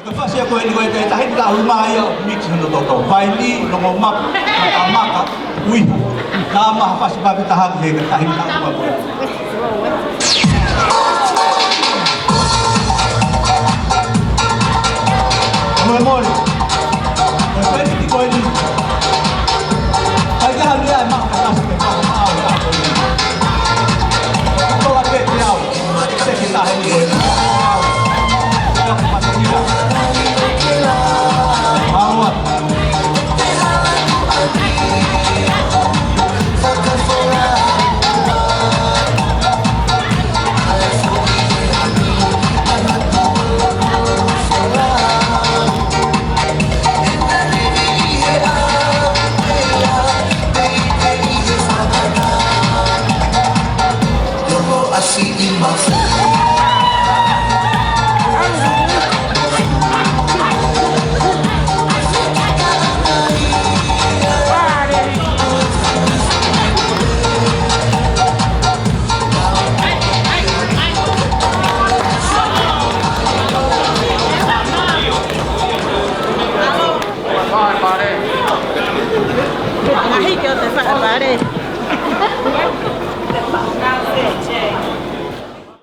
Kasi ako hindi ko ito kahit kahumayo mix no toto. Finally no map tama ka. Uy. Nama pas ba tahag he kahit ka mo. Amor. Pwede di ko ini. Ay halian mak pas ke mau. Ito agad niya. Kasi kita hindi. Ahí que te